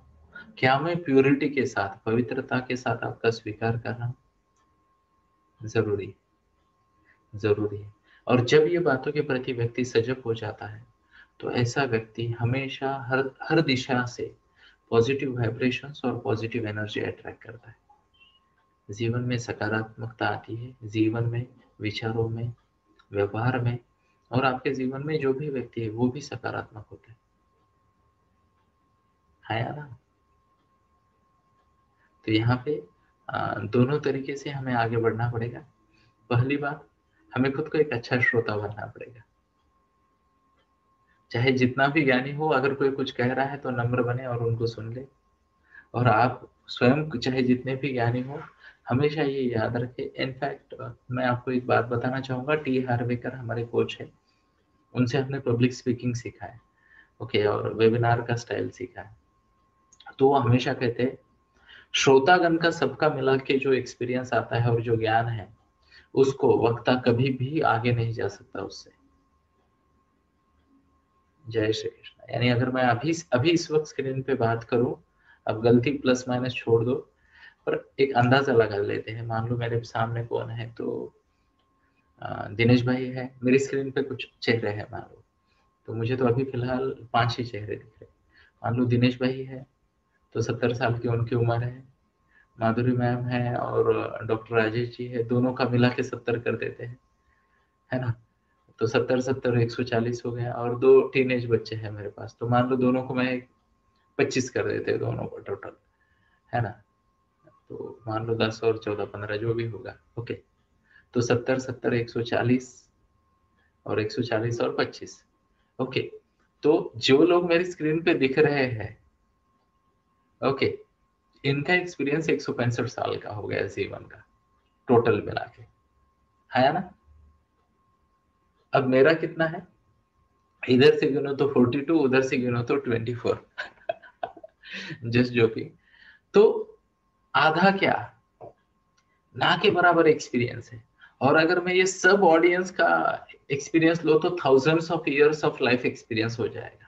क्या मैं प्योरिटी के साथ, पवित्रता के साथ आपका स्वीकार कर रहा हूं। जरूरी, जरूरी है। और जब ये बातों के प्रति व्यक्ति सजग हो जाता है तो ऐसा व्यक्ति हमेशा हर हर दिशा से पॉजिटिव वाइब्रेशंस और पॉजिटिव एनर्जी अट्रैक्ट करता है। जीवन में सकारात्मकता आती है, जीवन में, विचारों में, व्यवहार में, और आपके जीवन में जो भी व्यक्ति है वो भी सकारात्मक होता है या ना। तो यहाँ पे दोनों तरीके से हमें आगे बढ़ना पड़ेगा। पहली बात, हमें खुद को एक अच्छा श्रोता बनना पड़ेगा। चाहे जितना भी ज्ञानी हो, अगर कोई कुछ कह रहा है तो नम्र बने और उनको सुन ले। और आप स्वयं चाहे जितने भी ज्ञानी हो, हमेशा ये याद रखें। इनफैक्ट मैं आपको एक बात बताना चाहूंगा, टी हार्वेकर हमारे कोच है, उनसे हमने पब्लिक स्पीकिंग सीखा है, ओके, और वेबिनार का स्टाइल सीखा है। तो वो हमेशा कहते हैं, श्रोतागण का सबका मिला के जो एक्सपीरियंस आता है और जो ज्ञान है, उसको वक्ता कभी भी आगे नहीं जा सकता उससे। जय श्री कृष्ण। यानी अगर मैं अभी अभी इस वक्त स्क्रीन पे बात करूं, अब गलती प्लस माइनस छोड़ दो, पर एक अंदाजा लगा लेते हैं। मान लो मेरे सामने कौन है, तो दिनेश भाई है, मेरी स्क्रीन पे कुछ चेहरे हैं मान लो, तो मुझे तो अभी फिलहाल 5 ही चेहरे दिख रहे। मान लो दिनेश भाई है, तो 70 साल की उनकी उम्र है, माधुरी मैम है और डॉक्टर राजेश जी है, दोनों का मिला के 70 कर देते हैं, है ना। तो 70 70 140 हो गया, और 2 टीनेज बच्चे हैं मेरे पास, तो मान लो दोनों को मैं 25 कर देते हैं, दोनों को टोटल, है ना। तो मान लो 10 और 14 15 जो भी होगा, ओके। तो 70 70 140 और 140 और 25, ओके। तो जो लोग मेरी स्क्रीन पे दिख रहे हैं, ओके, इनका एक्सपीरियंस 165 साल का हो गया जीवन का, टोटल मिला के, है ना। अब मेरा कितना है, इधर से गिनो तो 42, उधर से गिनो तो 24। Just joking. तो आधा क्या, ना के बराबर एक्सपीरियंस है। और अगर मैं ये सब ऑडियंस का एक्सपीरियंस लो तो thousands of years of life experience हो जाएगा।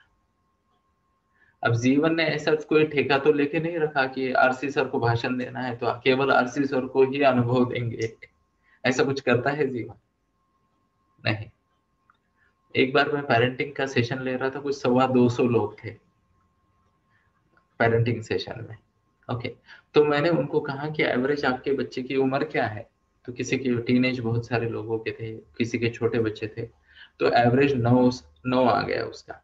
अब जीवन ने ऐसा कोई ठेका तो लेके नहीं रखा कि आरसी सर को भाषण देना है तो केवल आरसी सर को ही अनुभव देंगे, ऐसा कुछ करता है जीवन, नहीं। एक बार मैं पेरेंटिंग का सेशन ले रहा था, कुछ 250 लोग थे पेरेंटिंग सेशन में, ओके। तो मैंने उनको कहा कि एवरेज आपके बच्चे की उम्र क्या है, तो किसी के टीनेज बहुत सारे लोगों के थे, किसी के छोटे बच्चे थे, तो एवरेज 9 आ गया उसका,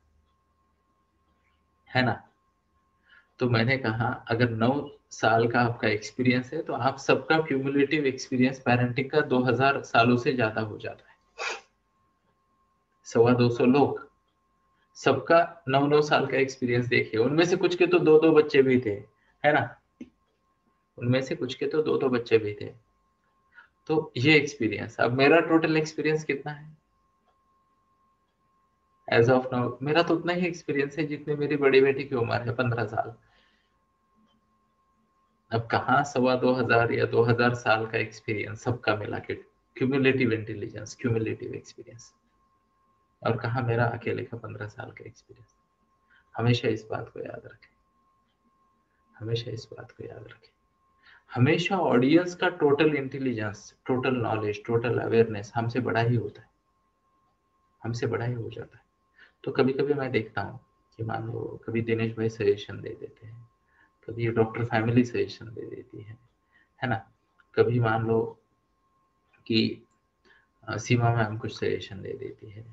है ना। तो मैंने कहा अगर 9 साल का आपका एक्सपीरियंस है तो आप सबका क्यूमुलेटिव एक्सपीरियंस पेरेंटिंग का 2000 सालों से ज्यादा हो जाता है। 250 लोग, सबका 9-9 साल का एक्सपीरियंस देखिए। उनमें से कुछ के तो 2-2 बच्चे भी थे, है ना? उनमें से कुछ के तो 2-2 बच्चे भी थे। तो ये एक्सपीरियंस, अब मेरा टोटल एक्सपीरियंस कितना है एज ऑफ नाउ? मेरा तो उतना ही एक्सपीरियंस है जितने मेरी बड़ी बेटी की उम्र है, 15 साल। अब कहाँ 2,200 या 2,000 साल का एक्सपीरियंस सबका मिला के, क्यूमुलेटिव इंटेलिजेंस, क्यूमुलेटिव एक्सपीरियंस, और कहाँ मेरा अकेले का 15 साल का एक्सपीरियंस। हमेशा इस बात को याद रखें, हमेशा इस बात को याद रखें। हमेशा ऑडियंस का total intelligence, total knowledge, total awareness हमसे बड़ा ही होता है, हमसे बड़ा ही हो जाता है। तो कभी कभी मैं देखता हूँ कि मान लो कभी दिनेश भाई सजेशन दे देते हैं, कभी डॉक्टर फैमिली सजेशन दे देती है ना? कभी मान लो कि सीमा मैम कुछ सजेशन दे देती है,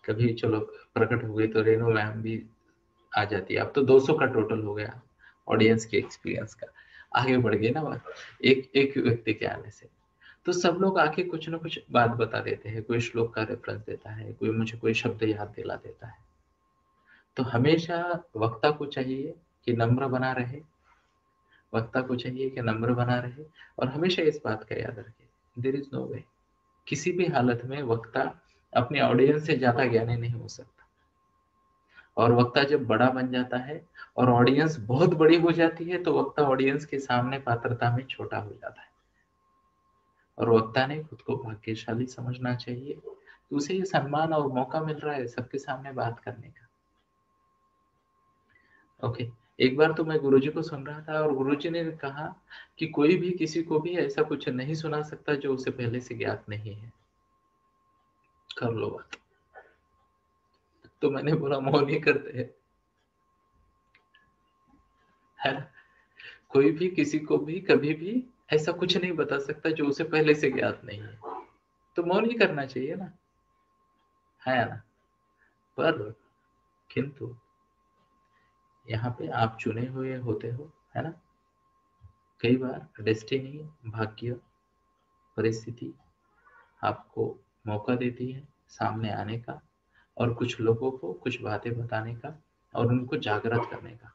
कभी चलो प्रकट हो गई तो रेणु मैम भी आ जाती है। अब तो 200 का टोटल हो गया ऑडियंस के एक्सपीरियंस का, आगे बढ़ गई ना बात एक एक व्यक्ति के आने से। तो सब लोग आके कुछ ना कुछ बात बता देते हैं, कोई श्लोक का रेफरेंस देता है, कोई मुझे कोई शब्द याद दिला देता है। तो हमेशा वक्ता को चाहिए कि नम्र बना रहे, वक्ता को चाहिए कि नम्र बना रहे, और हमेशा इस बात का याद रखे, देयर इज नो वे, किसी भी हालत में वक्ता अपने ऑडियंस से ज्यादा ज्ञानी नहीं हो सकता। और वक्ता जब बड़ा बन जाता है और ऑडियंस बहुत बड़ी हो जाती है, तो वक्ता ऑडियंस के सामने पात्रता में छोटा हो जाता है। और वक्ता ने खुद को भाग्यशाली समझना चाहिए कि उसे ये सम्मान और मौका मिल रहा है सबके सामने बात करने का। ओके, एक बार तो मैं गुरुजी को सुन रहा था और गुरुजी ने कहा कि कोई भी किसी को भी ऐसा कुछ नहीं सुना सकता जो उसे पहले से ज्ञात नहीं है, कर लो बात। तो मैंने बोला मौन ही करते हैं, है ना? कोई भी किसी को भी कभी भी ऐसा कुछ नहीं बता सकता जो उसे पहले से ज्ञात नहीं है, तो मौन ही करना चाहिए ना, है ना? पर किंतु यहाँ पे आप चुने हुए होते हो, है ना? कई बार डेस्टिनी, भाग्य, परिस्थिति आपको मौका देती है सामने आने का, और कुछ लोगों को कुछ बातें बताने का, और उनको जागृत करने का।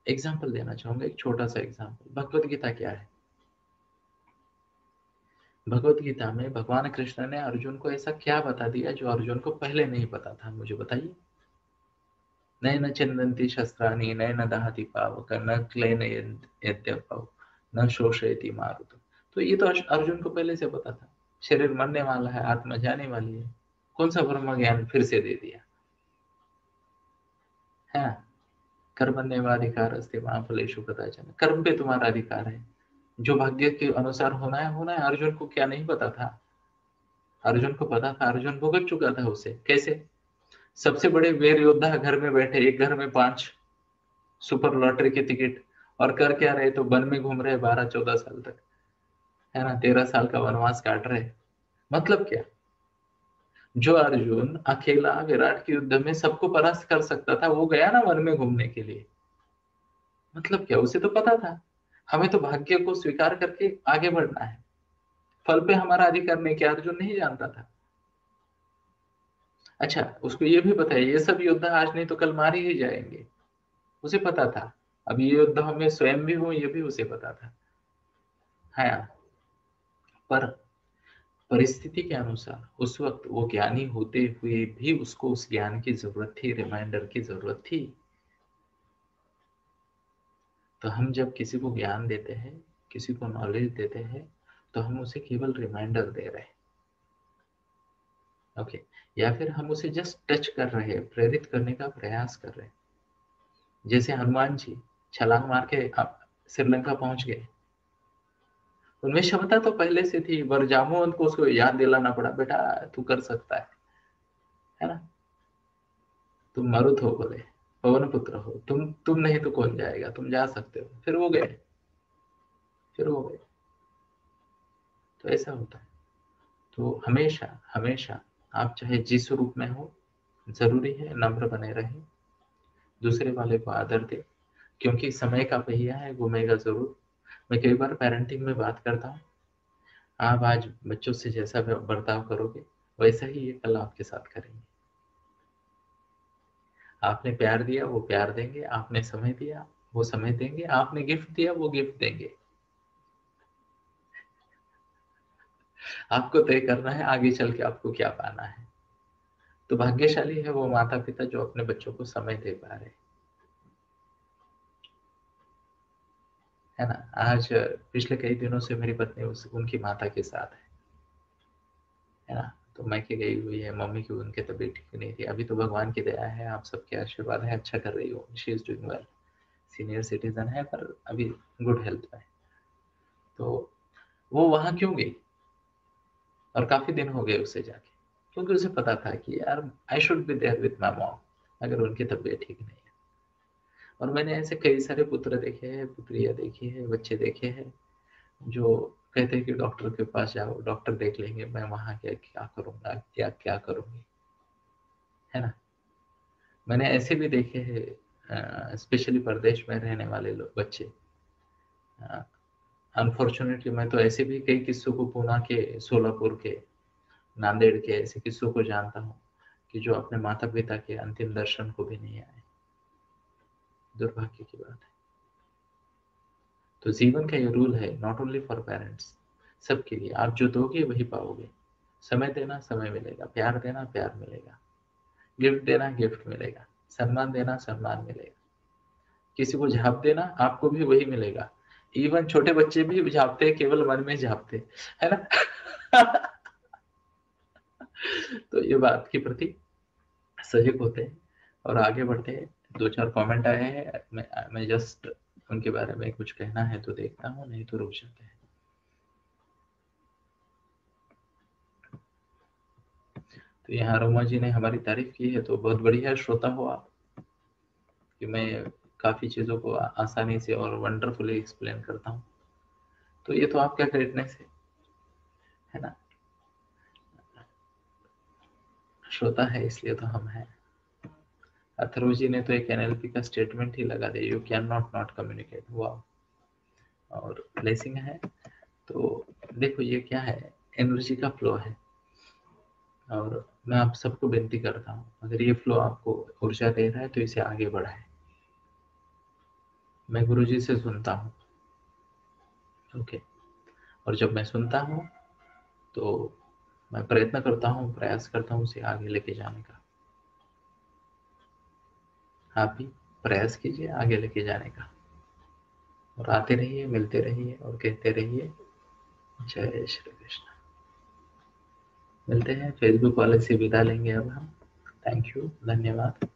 एग्जाम्पल देना चाहूंगा, एक छोटा सा एग्जाम्पल। भगवत गीता क्या है? भगवत गीता में भगवान कृष्ण ने अर्जुन को ऐसा क्या बता दिया जो अर्जुन को पहले नहीं पता था? मुझे बताइए। नैन चिन्नन्ति शस्त्राणि नैन दहति पावक न क्लेन यद्यपौ न शोषयति मारुत। तो ये तो अर्जुन को पहले से पता था, शरीर मरने वाला है, आत्मा जाने वाली है। कौन सा ब्रह्म ज्ञान फिर से दे दिया है? कर्मण्येवाधिकार अस्ति मा फलेषु कदाचन, कर्म पे तुम्हारा अधिकार है, जो भाग्य के अनुसार होना है होना है। अर्जुन को क्या नहीं पता था? अर्जुन को पता था, अर्जुन भुगत चुका था उसे। कैसे? सबसे बड़े वीर योद्धा घर में बैठे, एक घर में 5 सुपर लॉटरी की टिकट, और कर क्या रहे? तो वन में घूम रहे 12-14 साल तक, है ना? 13 साल का वनवास काट रहे। मतलब क्या? जो अर्जुन अकेला विराट के युद्ध में सबको परास्त कर सकता था, वो गया ना वन में घूमने के लिए। मतलब क्या? उसे तो पता था हमें तो भाग्य को स्वीकार करके आगे बढ़ना है, फल पे हमारा अधिकार नहीं। क्या अर्जुन नहीं जानता था? अच्छा, उसको ये भी पता है ये सब योद्धा आज नहीं तो कल मारे ही जाएंगे, उसे पता था। अब ये योद्धा में स्वयं भी हूं, ये भी उसे पता था, है। पर परिस्थिति के अनुसार उस वक्त वो ज्ञानी होते हुए भी उसको उस ज्ञान की जरूरत थी, रिमाइंडर की जरूरत थी। तो हम जब किसी को ज्ञान देते हैं, किसी को नॉलेज देते हैं, तो हम उसे केवल रिमाइंडर दे रहे हैं, ओके? या फिर हम उसे जस्ट टच कर रहे हैं, प्रेरित करने का प्रयास कर रहे हैं। जैसे हनुमान जी छलांग मार के श्रीलंका पहुंच गए, उनमें क्षमता तो पहले से थी, पर जामवंत को उसको याद दिलाना पड़ा, बेटा तू कर सकता है ना? तुम मरुत हो, बोले पवन पुत्र हो, तुम नहीं तो कौन जाएगा, तुम जा सकते हो। फिर वो गए, फिर वो गए। तो ऐसा होता है। तो हमेशा हमेशा आप चाहे जिस रूप में हो, जरूरी है नम्र बने रहे, दूसरे वाले को आदर दे, क्योंकि समय का पहिया है, घूमेगा जरूर। मैं कई बार पेरेंटिंग में बात करता हूँ, आप आज बच्चों से जैसा बर्ताव करोगे वैसा ही ये कल आपके साथ करेंगे। आपने प्यार दिया वो प्यार देंगे, आपने समय दिया वो समय देंगे, आपने गिफ्ट दिया वो गिफ्ट देंगे। आपको तय करना है आगे चल के आपको क्या पाना है। तो भाग्यशाली है वो माता पिता जो अपने बच्चों को समय दे पा रहे, है ना। आज पिछले कई दिनों से मेरी पत्नी उनकी माता के साथ है ना। तो मैके गई हुई है, मम्मी की उनकी तबीयत ठीक नहीं थी। अभी तो भगवान की दया है, आप सबके आशीर्वाद है, अच्छा कर रही हो, she is doing well. Senior citizen है पर अभी गुड हेल्थ में। तो वो वहां क्यों गई, और काफी दिन हो गए उसे जाके, क्योंकि उसे पता था कि यार I should be there with my mom अगर उनकी तबीयत ठीक नहीं है। और मैंने ऐसे कई सारे पुत्र देखे हैं, पुत्रियां देखी है, बच्चे देखे हैं जो कहते हैं कि डॉक्टर के पास जाओ, डॉक्टर देख लेंगे, मैं वहां क्या क्या करूंगा, क्या क्या करूंगी, है ना। मैंने ऐसे भी देखे हैं, स्पेशली प्रदेश में रहने वाले लोग बच्चे। अनफॉर्चुनेटली मैं तो ऐसे भी कई किस्सों को, पूना के, सोलापुर के, नांदेड़ के ऐसे किस्सों को जानता हूँ कि जो अपने माता पिता के अंतिम दर्शन को भी नहीं आए। दुर्भाग्य की बात है। तो जीवन का ये रूल है, नॉट ओनली फॉर पेरेंट्स, सबके लिए। आप जो दोगे वही पाओगे। समय देना समय मिलेगा, प्यार देना प्यार मिलेगा, गिफ्ट देना गिफ्ट मिलेगा, सम्मान देना सम्मान मिलेगा। किसी को झाप देना आपको भी वही मिलेगा। इवन छोटे बच्चे भी झापते हैं, केवल मन में झापते, है ना। तो ये बात के प्रति सजग होते हैं और आगे बढ़ते हैं। दो चार कमेंट आए हैं, मैं जस्ट उनके बारे में कुछ कहना है तो देखता हूँ, नहीं तो रुक जाते हैं। तो यहाँ रोमा जी ने हमारी तारीफ की है, तो बहुत बढ़िया श्रोता हो आप, कि मैं काफी चीजों को आसानी से और वंडरफुली एक्सप्लेन करता हूँ। तो ये तो आपका ग्रेटनेस है ना। श्रोता है इसलिए तो हम हैं। अथर्व जी ने तो एक एनएलपी का स्टेटमेंट ही लगा दिया, you can not not communicate, वाह। और ब्लेसिंग है। तो देखो ये क्या है, एनर्जी का फ्लो है। और मैं आप सबको विनती करता हूँ, अगर ये फ्लो आपको ऊर्जा दे रहा है तो इसे आगे बढ़ाएं। मैं गुरुजी से सुनता हूँ, ओके। और जब मैं सुनता हूँ तो मैं प्रयत्न करता हूँ, प्रयास करता हूँ उसे आगे लेके जाने का। आप भी प्रयास कीजिए आगे लेके जाने का, और आते रहिए, मिलते रहिए और कहते रहिए जय श्री कृष्ण। मिलते हैं, फेसबुक वाले से विदा लेंगे अब हम। थैंक यू, धन्यवाद।